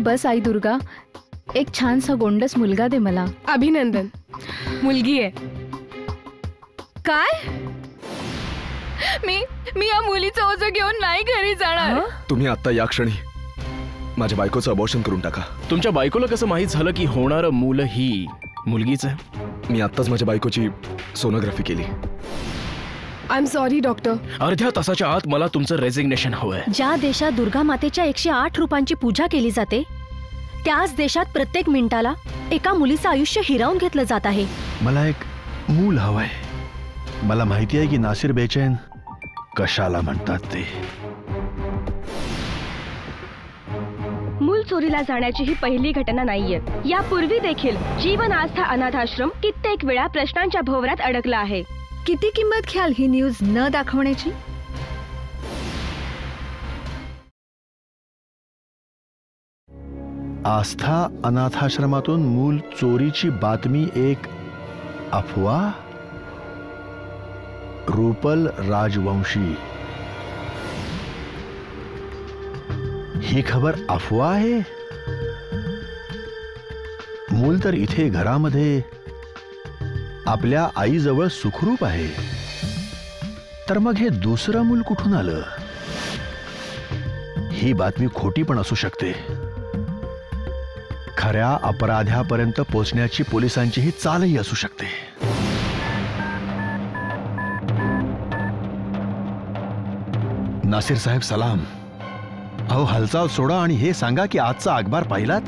बस आई दुर्गा, एक छानसा गोंडस मुलगा दे मला. अभिनंदन, मुलगी आहे. काय? मी या मुलीचं ओझं घेऊन नाही घरी जाणार. तुम्ही आता या क्षणी माझ्या बायकोचं अबॉर्शन करून टाका. तुमच्या बायकोला कसं माहित झालं की होणारं मूल ही मुलगीच आहे? मी आत्ताच माझ्या बायकोची सोनोग्राफी केली. I am sorry doctor. अर्ध्या तासाच्या आत मला तुमचं रेजिग्नेशन हवंय. ज्या देशात दुर्गा मातेच्या 108 रूपांची पूजा केली जाते, त्याच देशात प्रत्येक मिनिटाला एका मुलीचं आयुष्य हिरावून घेतलं जात आहे. मला एक मूल हवंय. मला माहिती आहे की नासिर बेचैन कशाला म्हणतात ते. मूल चोरीला जाण्याची ही पहिली घटना नाहीये. यापूर्वी देखील जीवन आस्था अनाथाश्रम कित्येक वेळा प्रश्नांच्या भोवऱ्यात अडकला आहे. किती किंमत घ्याल ही न्यूज न दाखवण्याची? आस्था अनाथाश्रमातून मूल चोरीची बातमी एक अफवा. रूपल राजवंशी, ही खबर अफवा आहे. मूल तर इथे घरामध्ये आपल्या आईजवळ सुखरूप आहे, तर मग हे दुसरं मूल कुठून आलं? ही बातमी खोटी पण असू शकते. खऱ्या अपराध्यापर्यंत पोहोचण्याची पोलिसांचीही चालही असू शकते. नासिर साहेब सलाम. अहो हालचाल सोडा आणि हे सांगा की आजचा अखबार पाहिलात?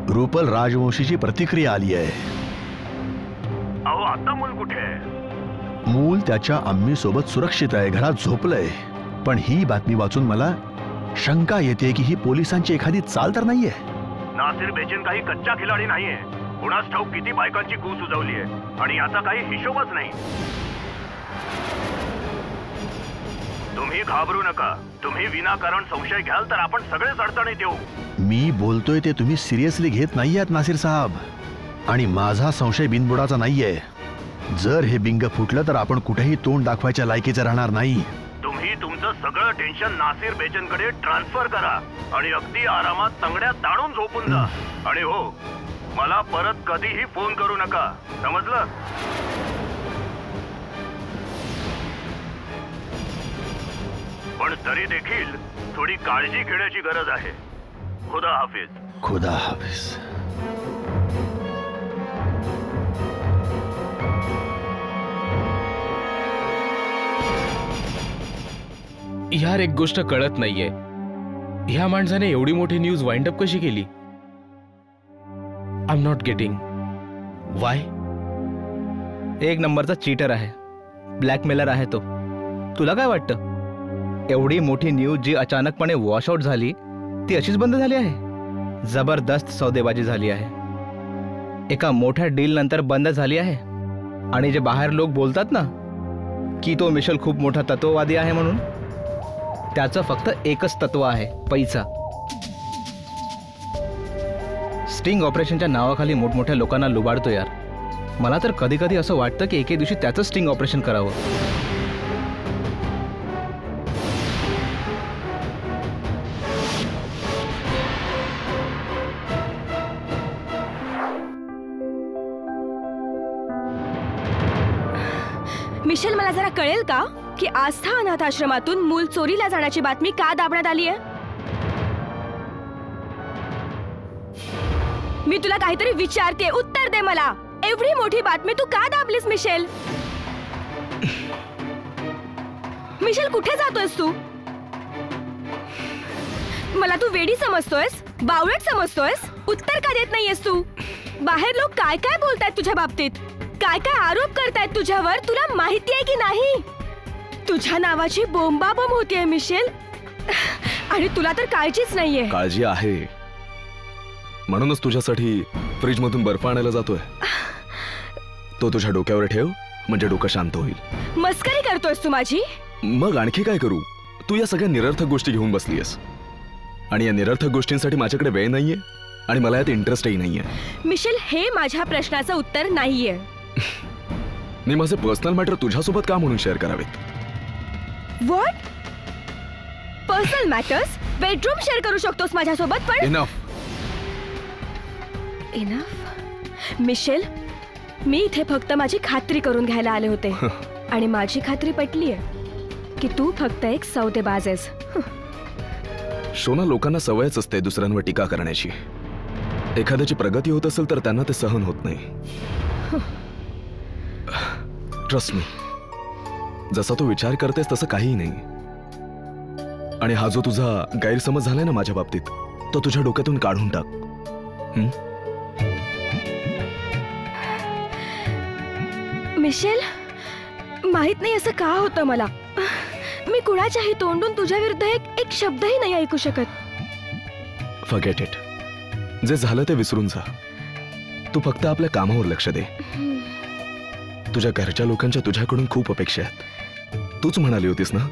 रूपल राजवंशीची प्रतिक्रिया आली आहे. अहो आता मूल कुठे आहे? मूल त्याच्या अम्मी सोबत सुरक्षित आहे, घरात झोपलंय. पण ही बातमी वाचून मला शंका येते की ही पोलिसांची एखादी चाल तर नाहीये. नासिर बेचैन काही कच्चा खिलाडी नाहीये. कुणास ठाऊक किती बायकांची कूस उजवली आहे आणि याचा काही हिशोबच नाही. तुम्ही घाबरू नका. तुम्ही विनाकारण संशय घ्याल तर आपण सगळेच अडचणीत येऊ. मी बोलतोय ते तुम्ही सिरियसली घेत नाहीयेत नासिर साहेब. आणि माझा संशय बिनबुडाचा नाहीये. जर हे बिंग फुटलं तर आपण कुठेही तोंड दाखवायच्या लायकीचं राहणार नाही. तुम्ही तुमचं सगळं टेन्शन नासिर बेचनकडे ट्रान्सफर करा आणि अगदी आरामात तंगड्यात ताणून झोपून जा. आणि हो, मला परत कधीही फोन करू नका, समजलं? पण तरी देखील थोडी काळजी घेण्याची गरज आहे. खुदा हाफिज. खुदा हाफिज. यार एक गोष्ट कळत नाहीये, ह्या माणसाने एवढी मोठी न्यूज वाइंड अप कशी केली? I am not getting Y. एक नंबरचा चीटर आहे, ब्लॅकमेलर आहे तो. तुला काय वाटतं? एवढी मोठी न्यूज जी अचानकपणे वॉशआउट झाली ती अशीच बंद झाली आहे? जबरदस्त सौदेबाजी झाली आहे. एका मोठ्या डील नंतर बंद झाली आहे. आणि जे बाहेर लोक बोलतात ना की तो मिशेल खूप मोठा तत्ववादी आहे म्हणून, त्याचं फक्त एकच तत्व आहे, पैसा. स्टिंग ऑपरेशनच्या नावाखाली मोठमोठ्या लोकांना लुबाडतो यार. मला तर कधी कधी असं वाटतं की एके दिवशी त्याचं स्टिंग ऑपरेशन करावं. मिशेल, मला जरा कळेल का की आस्था अनाथ आश्रमातून मूल चोरीला जाण्याची बातमी का दाबण्यात आली आहे? मी तुला काहीतरी विचारते, उत्तर दे मला. एवढी मोठी बातमी तू का दाबलीस मिशेल? मिशेल, कुठे जातोयस तू? मला तू वेडी समजतोयस, बावळट समजतोयस? उत्तर का देत नाहीयेस तू? बाहेर लोक काय काय बोलतायत तुझ्या बाबतीत, काय काय आरोप करतायत तुझ्यावर, तुला माहिती आहे की नाही? तुझ्या नावाची बोंबाबोंब होतीये मिशेल, आणि तुला तर काळजीच नाहीये. काळजी आहे, म्हणूनच तुझ्यासाठी फ्रीज मधून बर्फ आणायला जातोय. तो तुझ्या डोक्यावर ठेव, म्हणजे डोकं शांत होईल. मस्करी करतोयस तू माझी? मग आणखी काय करू? तू या सगळ्या निरर्थक गोष्टी घेऊन बसलीयस, आणि या निरर्थक गोष्टींसाठी माझ्याकडे वेळ नाहीये आणि मला यात इंटरेस्टही नाहीये. मिशेल, हे माझ्या प्रश्नाचं उत्तर नाहीये. मी माझे पर्सनल मॅटर तुझ्यासोबत का म्हणून शेअर करावेत? What? Personal matters bedroom share करू शकतोस माझ्यासोबत, पण इनफ. मिशेल, मी इथे फक्त माझी खात्री करून घ्यायला आले होते. आणि माझी खात्री पटलीये की तू फक्त एक सौदेबाज आहेस. शोना, लोकांना सवयच असते दुसऱ्यांवर टीका करण्याची. एखाद्याची प्रगती होत असेल तर त्यांना ते सहन होत नाही. ट्रस्ट मी, जसा तू विचार करतेस तसं काहीही नाही. आणि हा जो तुझा गैरसमज झालाय ना माझ्या बाबतीत, तो तुझ्या डोक्यातून काढून टाक. मिशेल, माहित नाही असं का होतं मला. मी कुणाच्याही तोंडून तुझ्या विरुद्ध एक शब्दही नाही ऐकू शकत. Forget it. जे झालं ते विसरून जा. तू फक्त आपल्या कामावर लक्ष दे. तुझ्या घरच्या लोकांच्या तुझ्याकडून खूप अपेक्षा आहेत. तूच म्हणाली होतीस ना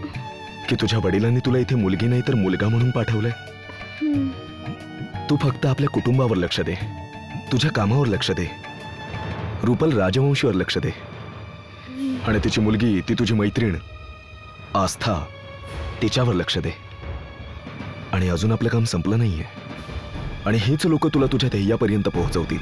की तुझ्या वडिलांनी तुला इथे मुलगी नाही तर मुलगा म्हणून पाठवलंय. तू फक्त आपल्या कुटुंबावर लक्ष दे, तुझ्या कामावर लक्ष दे, रुपल राजवंशीवर लक्ष दे, आणि तिची मुलगी, ती तुझी मैत्रीण आस्था, तिच्यावर लक्ष दे. आणि अजून आपलं काम संपलं नाहीये, आणि हेच लोक तुला तुझ्या ध्येयापर्यंत पोहोचवतील.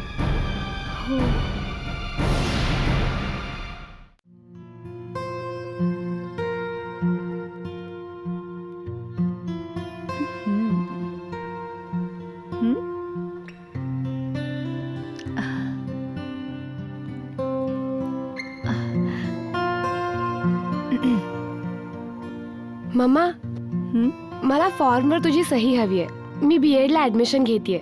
मम्मा, मला फॉर्मवर तुझी सही हवी आहे. मी BEd ला ऍडमिशन घेतेय.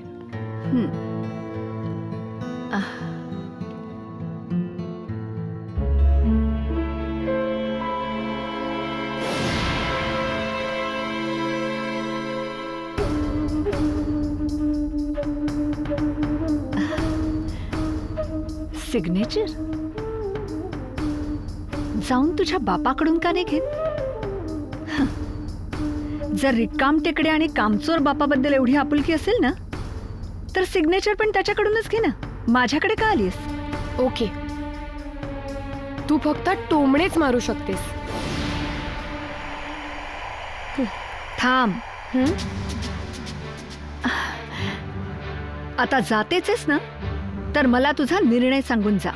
सिग्नेचर जाऊन तुझ्या बापाकडून का नाही घेत? जर रिकाम टेकडे आणि कामचोर बापाबद्दल एवढी आपुलकी असेल ना, तर सिग्नेचर पण त्याच्याकडूनच घे ना. माझ्याकडे का आलीस? ओके, तू फक्त टोमणेच मारू शकतेस. थांब. आता जातेच आहेस ना, तर मला तुझा निर्णय सांगून जा.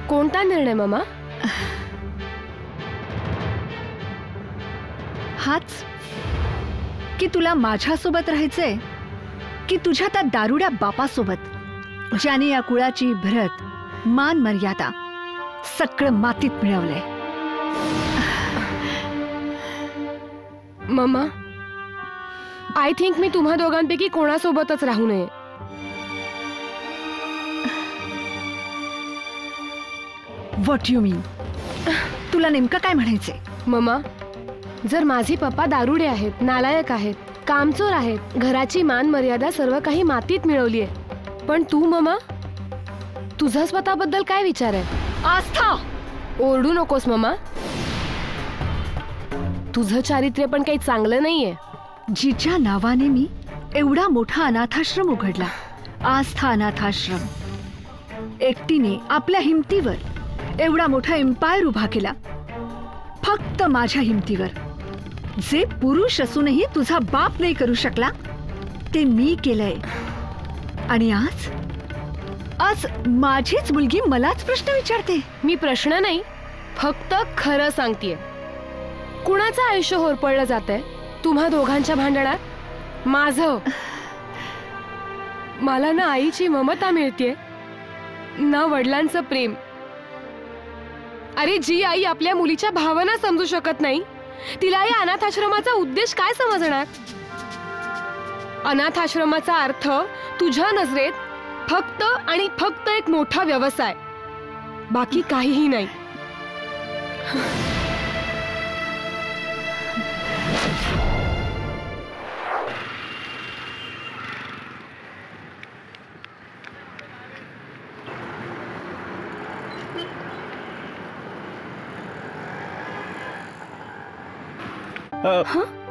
कोणता निर्णय मम्मा? हाच की तुला माझ्यासोबत राहायचंय की तुझ्या त्या दारुड्या बापासोबत, ज्याने या कुळाची भरत, मान मर्यादा सगळं मातीत मिळवलंय. मम्मा, आय थिंक मी तुम्हा दोघांपैकी कोणासोबतच राहू नये. व्हॉट यू मीन? तुला नेमकं काय म्हणायचंय? मम्मा, जर माझे पप्पा दारुडे आहेत, नालायक आहेत, कामचोर आहेत, घराची मान मर्यादा सर्व काही मातीत मिळवलीये, पण तू मम्मा, तुझा स्वतःबद्दल काय विचार आहे? आस्था, ओरडू नकोस मम्मा. तुझं चारित्र्य पण काही चांगलं नाहीये. जिच्या नावाने मी एवढा मोठा अनाथाश्रम उघडला, आस्था अनाथाश्रम, एकटीने आपल्या हिमतीवर एवढा मोठा एम्पायर उभा केला, फक्त माझ्या हिमतीवर. जे पुरुष असूनही तुझा बाप नाही करू शकला ते मी केलंय. आणि आज माझीच मुलगी मलाच प्रश्न विचारते. मी प्रश्न नाही, फक्त खरं सांगतेय. कुणाचं आयुष्य होरपळलं जातंय तुम्हा दोघांच्या भांडणात? माझं. मला ना आईची ममता मिळतेय ना वडिलांचं प्रेम. अरे जी आई आपल्या मुलीच्या भावना समजू शकत नाही तिला या अनाथाश्रमाचा उद्देश काय समजणार? अनाथाश्रमाचा अर्थ तुझ्या नजरेत फक्त आणि फक्त एक मोठा व्यवसाय, बाकी काहीही नाही.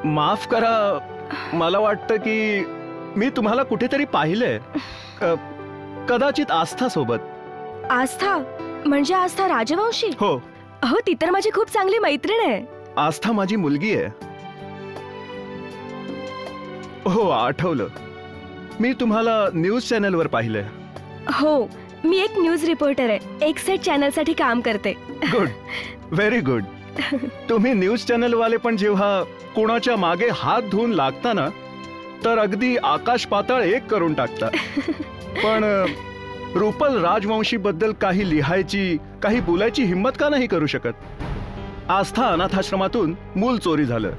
माफ करा, मला वाटतं की मी तुम्हाला कुठेतरी पाहिलंय. कदाचित आस्था सोबत. आस्था म्हणजे आस्था राजवंशी? हो हो, ती तर माझी खूप चांगली मैत्रीण आहे. आस्था माझी मुलगी आहे. हो आठवलं, मी तुम्हाला न्यूज चॅनलवर पाहिलंय. हो, मी एक न्यूज रिपोर्टर आहे. एक्सेट चॅनल साठी काम करते. Good, very good. तुम्ही न्यूज चॅनल वाले पण जेव्हा कोणाच्या मागे हात धुवून लागता ना तर अगदी आकाश पाताळ एक करून टाकता. पण रुपल राजवंशी बद्दल काही लिहायची, काही बोलायची हिम्मत का नाही करू शकत? आस्था अनाथाश्रमातून मूल चोरी झालं.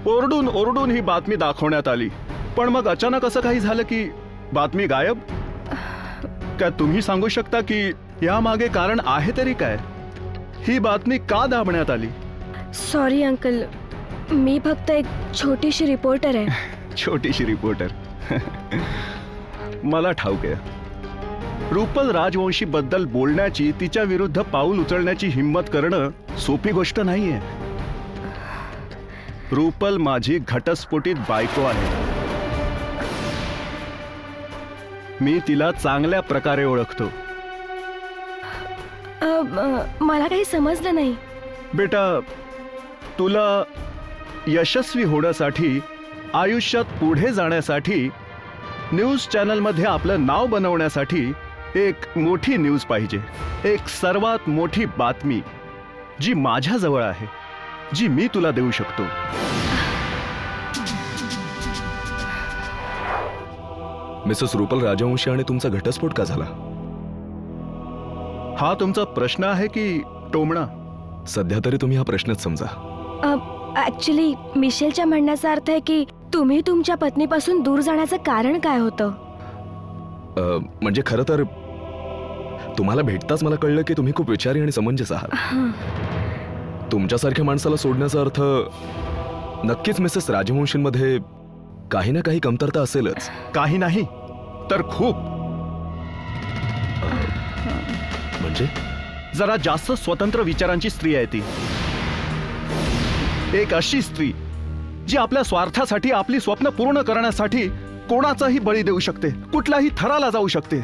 ओरडून ओरडून ही बातमी दाखवण्यात आली, पण मग अचानक असं काही झालं की बातमी गायब. काय तुम्ही सांगू शकता की यामागे कारण आहे तरी काय? ही बातमी का दाबण्यात आली? सॉरी अंकल, मी फक्त एक छोटीशी रिपोर्टर आहे. छोटीशी रिपोर्टर. मला ठाऊक आहे, रुपल राजवंशी बद्दल बोलण्याची, तिच्या विरुद्ध पाऊल उचलण्याची हिम्मत करणं सोपी गोष्ट नाहीये. रुपल माझी घटस्फोटित बायको आहे. मी तिला चांगल्या प्रकारे ओळखतो. मला काही समजलं नाही. बेटा, तुला यशस्वी होण्यासाठी, आयुष्यात पुढे जाण्यासाठी, न्यूज चॅनलमध्ये आपलं नाव बनवण्यासाठी एक मोठी न्यूज पाहिजे. एक सर्वात मोठी बातमी जी माझ्याजवळ आहे, जी मी तुला देऊ शकतो. मिसेस रुपल राजवंशी आणि तुमचा घटस्फोट का झाला? हा तुमचा प्रश्न आहे की टोमणा? सध्या तरी तुम्ही हा प्रश्नच समजा. ऍक्च्युली मिशेलच्या म्हणण्याचा अर्थ आहे की तुम्ही तुमच्या पत्नीपासून दूर जाण्याचं कारण काय होतं? म्हणजे खरं तर तुम्हाला भेटताच मला कळलं की तुम्ही खूप विचारी आणि समंजस आहात. तुमच्यासारख्या माणसाला सोडण्याचा अर्थ नक्कीच मिसेस राजवंशींमध्ये काही ना काही कमतरता असेलच. काही नाही तर खूप. म्हणजे जरा जास्त स्वतंत्र विचारांची स्त्री आहे ती. एक अशी स्त्री जी आपल्या स्वार्थासाठी, आपली स्वप्न पूर्ण करण्यासाठी कोणाचाही बळी देऊ शकते, कुठल्याही थराला जाऊ शकते.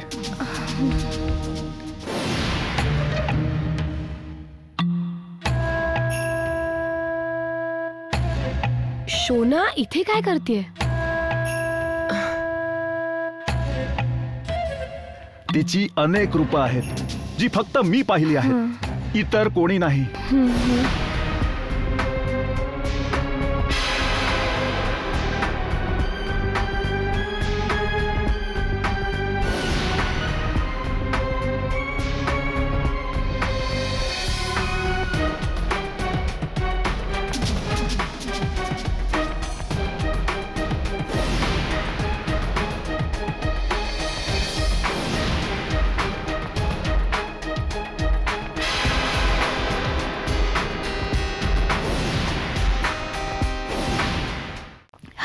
शोना इथे काय करतेय? तिची अनेक रूपं आहेत जी फक्त मी पाहिली आहेत, इतर कोणी नाही.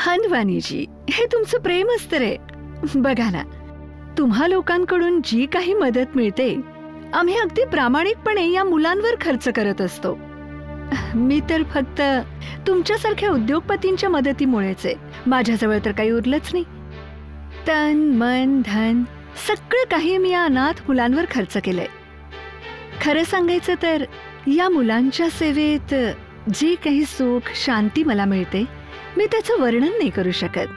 हनवानीजी, हे तुमचं प्रेम असतं रे. बघा ना, तुम्हा लोकांकडून जी काही मदत मिळते आम्ही अगदी प्रामाणिकपणे या मुलांवर खर्च करत असतो. मी तर फक्त तुमच्यासारख्या उद्योगपतींच्या मदतीमुळेच आहे. माझ्याजवळ तर काही उरलंच नाही. तन मन धन सगळं काही मी या अनाथ मुलांवर खर्च केलंय. खरं सांगायचं तर या मुलांच्या सेवेत जे काही सुख शांती मला मिळते मी त्याचं वर्णन नाही करू शकत.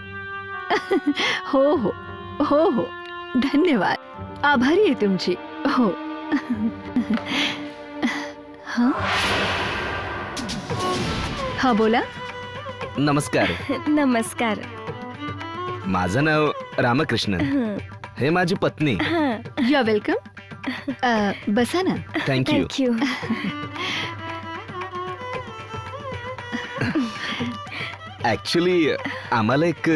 हो हो हो हो, धन्यवाद. आभारी आहे तुमची. हो. हा बोला. नमस्कार. नमस्कार. माझं नाव रामकृष्णन. हे माझी पत्नी. You are welcome. बसा ना. थँक्यू. थँक्यू. ऍक्च्युली आम्हाला एक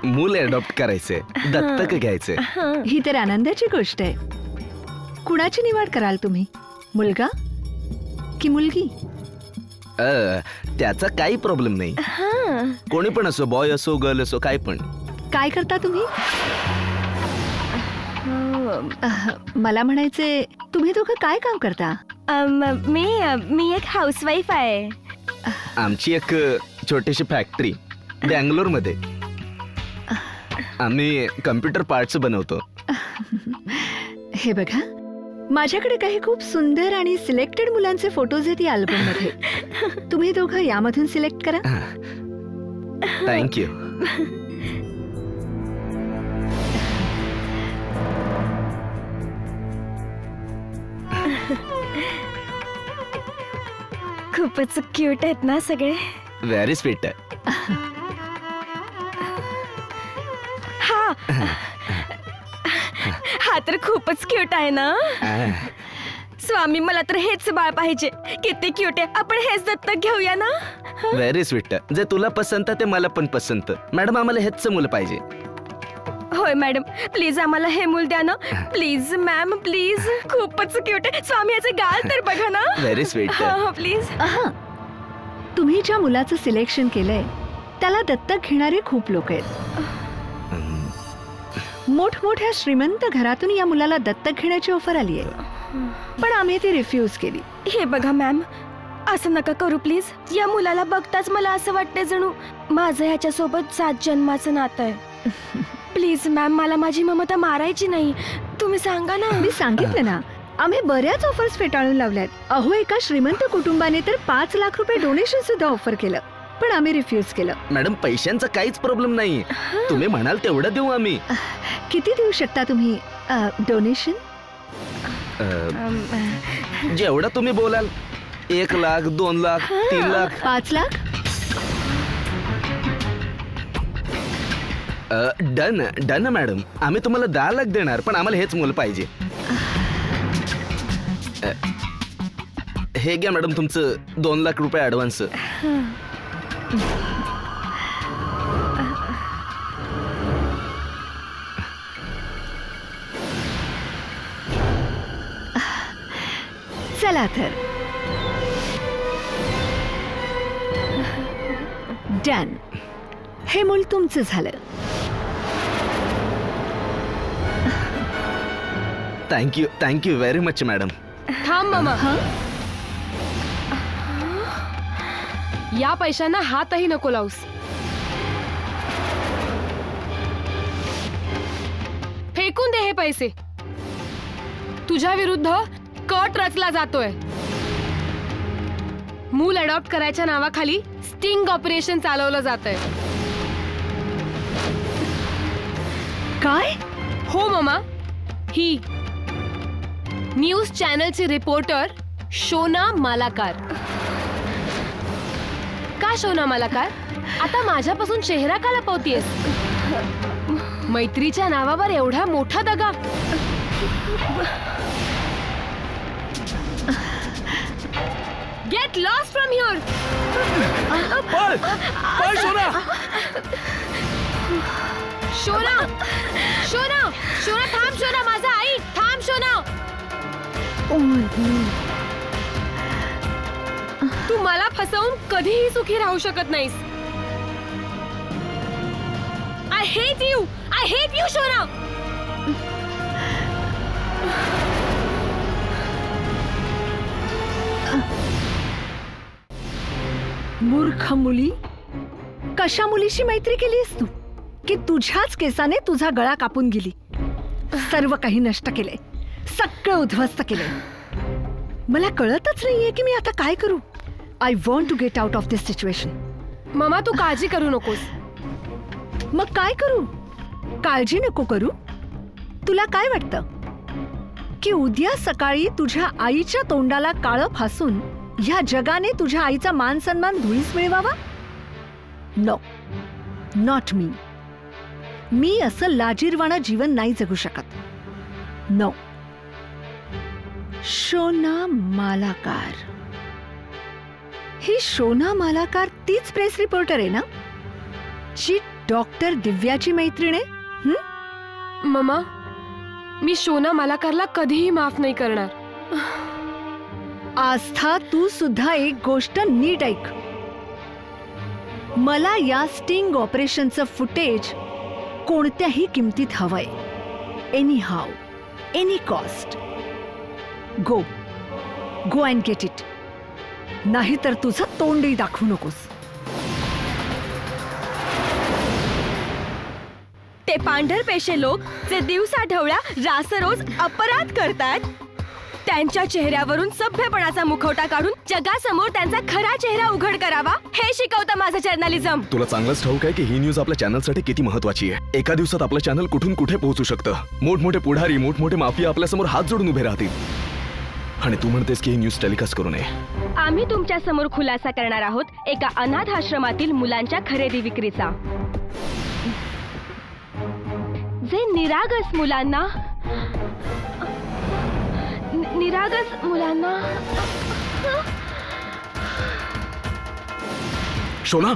मूल अडॉप्ट करायचंय, दत्तक घ्यायचंय. ही तर आनंदाची गोष्ट आहे. कुणाची निवड कराल तुम्ही, मुलगा की मुलगी? त्याचा काही प्रॉब्लेम नाही. कोणी पण असो, बॉय असो गर्ल असो, काय पण. काय करता तुम्ही? मला म्हणायचे, तुम्ही दोघं काय काम करता? मी एक हाऊसवाईफ आहे. आमची एक छोटीशी फॅक्टरी बँगलोर मध्ये. आम्ही कम्प्युटर पार्ट्स बनवतो. हे बघा, माझ्याकडे काही खूप सुंदर आणि सिलेक्टेड मुलांचे फोटोज आहेत या अल्बम मध्ये. तुम्ही दोघं यामधून सिलेक्ट करा. थँक्यू. खूपच क्यूट आहेत ना सगळे. Very sweet. हा तर खूपच क्यूट आहे ना. स्वामी, मला तर हेच बाळ पाहिजे. किती क्यूट आहे. आपण हेच दत्तक घेऊया ना. Very sweet. जे तुला पसंत ते मला पण पसंत. मॅडम, आम्हाला हेच मूल पाहिजे. होय मॅडम, प्लीज आम्हाला हे मूल द्या ना. Please ma'am, please. खूपच क्यूट आहे. स्वामी, याचे गाल तर बघा ना. Very sweet. प्लीज. तुम्ही ज्या मुलाचं सिलेक्शन केलंय त्याला दत्तक घेणारे खूप लोक आहेत. मोठमोठ्या श्रीमंत घरातून या मुलाला दत्तक घेण्याची ऑफर आली आहे, पण आम्ही ती रिफ्यूज केली. हे बघा मॅम, असं नका करू प्लीज. या मुलाला बघताच मला असं वाटतंय जणू माझं ह्याच्यासोबत 7 जन्माचं नातं आहे. प्लीज मॅम, मला माझी ममता मारायची नाही. तुम्ही सांगा ना. मी सांगितलं ना, आम्ही बऱ्याच ऑफर्स फेटाळून लावल्यात. अहो, एका श्रीमंत कुटुंबाने तर 5 लाख रुपये डोनेशन सुद्धा ऑफर केलं, पण आम्ही रिफ्यूज केलं. मॅडम, पैशांचा काहीच प्रॉब्लेम नाही. तुम्ही म्हणाल तेवढं देऊ आम्ही. किती देऊ शकता तुम्ही डोनेशन? जेवढं तुम्ही बोलाल. 1 lakh, 2 lakh, 3 lakh, 5 lakh. Done done madam. आम्ही तुम्हाला 10 लाख देणार, पण आम्हाला हेच मूल पाहिजे. हे घ्या मॅडम तुमचं 2 लाख रुपये ऍडव्हान्स. चला तर. डन. हे मूल तुमचं झालं. Thank you very much madam. थांब मामा. या पैशांना हातही नको लावूस. फेकून दे हे पैसे. तुझ्या विरुद्ध कट रचला जातोय. मूल अडॉप्ट करायच्या नावाखाली स्टिंग ऑपरेशन चालवलं जातंय. काय? हो मामा. ही न्यूज चॅनलची रिपोर्टर शोना मालाकार. का शोना मालाकार? आता माझ्यापासून चेहरा का लपवतीयस? मैत्रीच्या नावावर एवढा मोठा दगा. Get lost from here. शोना शोना शोना शोना थांब. शोना माझा आई थांब. शोना, तू मला फसवून कधीही सुखी राहू शकत नाहीस. I hate you. I hate you शोना. मूर्ख मुली. कशा मुलीशी मैत्री केलीस तू की तुझ्याच केसाने तुझा गळा कापून गेली? सर्व काही नष्ट केले, सगळं उद्ध्वस्त केले. मला कळतच नाहीये की मी आता काय करू. I want to get out of this situation. मामा, तू काळजी करू नकोस. मग काय करू? काळजी नको करू. तुला काय वाटतं की उद्या सकाळी तुझ्या आईच्या तोंडाला काळं फासून ह्या जगाने तुझ्या आईचा मान सन्मान धुळीस मिळवावा? No, not me. मी असं लाजीरवाणं जीवन नाही जगू शकत. नो. शोना मालाकार. ही शोना मालाकार तीच प्रेस रिपोर्टर आहे ना जी डॉक्टर दिव्याची मैत्रीण आहे? ममा, मी शोना मालाकारला कधीही माफ नाही करणार. आस्था, तू सुद्धा एक गोष्ट नीट ऐक. मला या स्टिंग ऑपरेशनचं फुटेज कोणत्याही किमतीत हवंय. Anyhow, any cost. Go and get it. नाहीतर तुझं तोंडही दाखवू नकोस. ते पांढरपेशे लोक जे दिवसा ढवळ्या रासरोज अपराध करतात, त्यांच्या चेहऱ्यावरून सभ्यपणाचा मुखवटा काढून जगासमोर त्यांचा खरा चेहरा उघड करावा, हे शिकवतं माझं जर्नलिझम. तुला चांगलंच ठाऊक आहे की ही न्यूज आपल्या चॅनलसाठी किती महत्वाची आहे. एका दिवसात आपलं चॅनल कुठून कुठे पोहोचू शकतं. मोठमोठे पुढारी, मोठमोठे माफिया आपल्यासमोर हात जोडून उभे राहतील. आणि तू म्हणतेस की ही न्यूज टेलिकास्ट करू नये. आम्ही तुमच्या समोर खुलासा करणार आहोत एका अनाथ आश्रमातील मुलांच्या खरेदी विक्रीचा, जे निरागस मुलांना शोना,